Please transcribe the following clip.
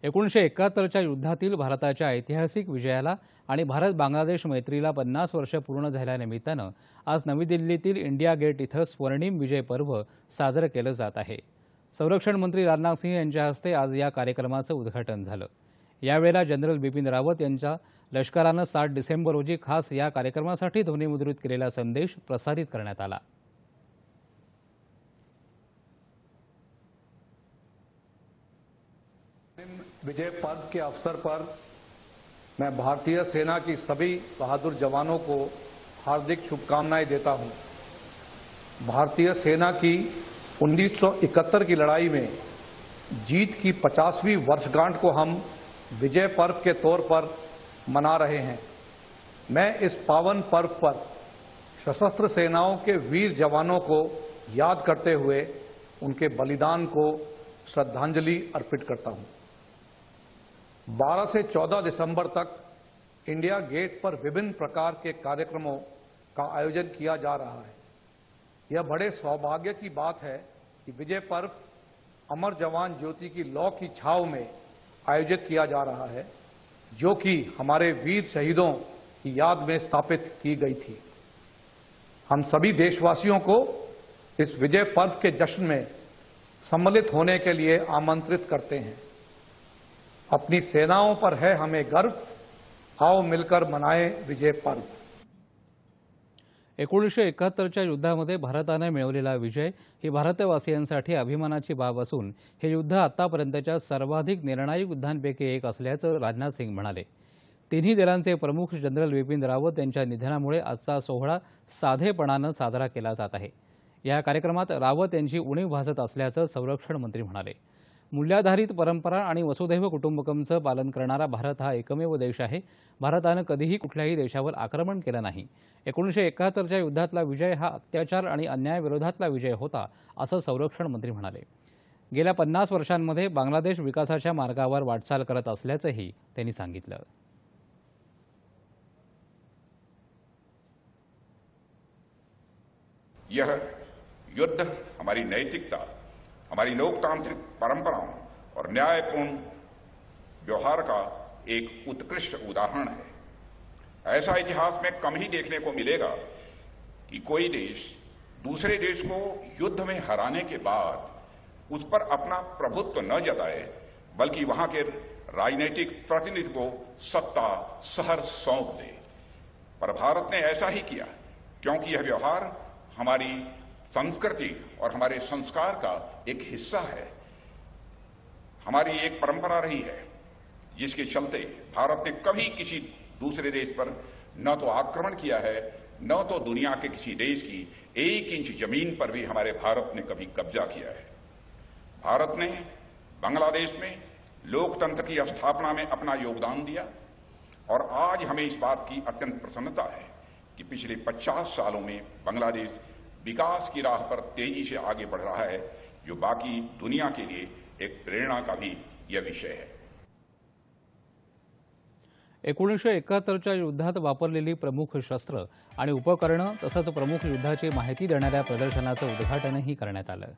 1971च्या युद्धातील भारताच्या ऐतिहासिक विजयाला आणि भारत बांगलादेश मैत्रीला 50 वर्ष पूर्ण झाल्यानिमित्तानं आज नवी दिल्लीतील इंडिया गेट इथं स्वर्णिम विजय पर्व साजरं केलं जात आहे। संरक्षण मंत्री राजनाथ सिंह यांच्या हस्ते आज या कार्यक्रमाचं उद्घाटन झालं। यावेळेला जनरल बिपिन रावत यांच्या लष्करानं 7 डिसेंबर रोजी खास या कार्यक्रमासाठी ध्वनिमुद्रित केलेला संदेश प्रसारित करण्यात आला। विजय पर्व के अवसर पर मैं भारतीय सेना की सभी बहादुर जवानों को हार्दिक शुभकामनाएं देता हूं। भारतीय सेना की 1971 की लड़ाई में जीत की 50वीं वर्षगांठ को हम विजय पर्व के तौर पर मना रहे हैं। मैं इस पावन पर्व पर सशस्त्र सेनाओं के वीर जवानों को याद करते हुए उनके बलिदान को श्रद्धांजलि अर्पित करता हूं। 12 से 14 दिसंबर तक इंडिया गेट पर विभिन्न प्रकार के कार्यक्रमों का आयोजन किया जा रहा है। यह बड़े सौभाग्य की बात है कि विजय पर्व अमर जवान ज्योति की लौ की छाव में आयोजित किया जा रहा है, जो कि हमारे वीर शहीदों की याद में स्थापित की गई थी। हम सभी देशवासियों को इस विजय पर्व के जश्न में सम्मिलित होने के लिए आमंत्रित करते हैं। अपनी सेनाओं पर है हमें गर्व, आओ मिलकर मनाएं विजय पर्व। 1971च्या युद्धामध्ये भारताने मिळवलेला विजय ही भारतवासियांसाठी अभिमानाची बाब असून हे युद्ध आतापर्यंतच्या सर्वाधिक निर्णायक युद्धांपैकी एक असल्याचं राजनाथ सिंह म्हणाले। तिन्ही दलांचे प्रमुख जनरल बिपिन रावत यांच्या निधनामुळे आजचा सोहळा साधेपणानं साजरा केला जात आहे। या कार्यक्रमात रावत यांची उणीव भासत असल्याचं संरक्षण मंत्री म्हणाले। मूल्याधारित परंपरा आणि वसुधैव कुटुंबकमचं पालन करणारा भारत हा एकमेव देश आहे। भारतानं कधीही कुठल्याही देशावर आक्रमण केलं नाही। 1971च्या युद्धातला विजय हा अत्याचार आणि अन्यायाविरोधातला विजय होता, असं संरक्षण मंत्री म्हणाले। गेल्या 50 वर्षांमध्ये बांगलादेश विकासाच्या मार्गावर वाटचाल करत असल्याचंही त्यांनी सांगितलं। यह युद्ध हमारी नैतिकता, हमारी लोकतांत्रिक परंपराओं और न्यायपूर्ण व्यवहार का एक उत्कृष्ट उदाहरण है। ऐसा इतिहास में कम ही देखने को मिलेगा कि कोई देश दूसरे देश को युद्ध में हराने के बाद उस पर अपना प्रभुत्व न जताए, बल्कि वहां के राजनीतिक प्रतिनिधि को सत्ता सहर्ष सौंप दे। पर भारत ने ऐसा ही किया, क्योंकि यह व्यवहार हमारी संस्कृति और हमारे संस्कार का एक हिस्सा है। हमारी एक परंपरा रही है जिसके चलते भारत ने कभी किसी दूसरे देश पर न तो आक्रमण किया है, न तो दुनिया के किसी देश की 1 इंच जमीन पर भी हमारे भारत ने कभी कब्जा किया है। भारत ने बांग्लादेश में लोकतंत्र की स्थापना में अपना योगदान दिया और आज हमें इस बात की अत्यंत प्रसन्नता है कि पिछले 50 सालों में बांग्लादेश विकास की राह पर तेजी से आगे बढ़ रहा है, जो बाकी दुनिया के लिए एक प्रेरणा का भी यह विषय है। 1971च्या युद्धात वापरलेली प्रमुख शस्त्र आणि उपकरणं तसंच प्रमुख युद्धाची माहिती देणाऱ्या प्रदर्शनाचं उद्घाटनही करण्यात आलं।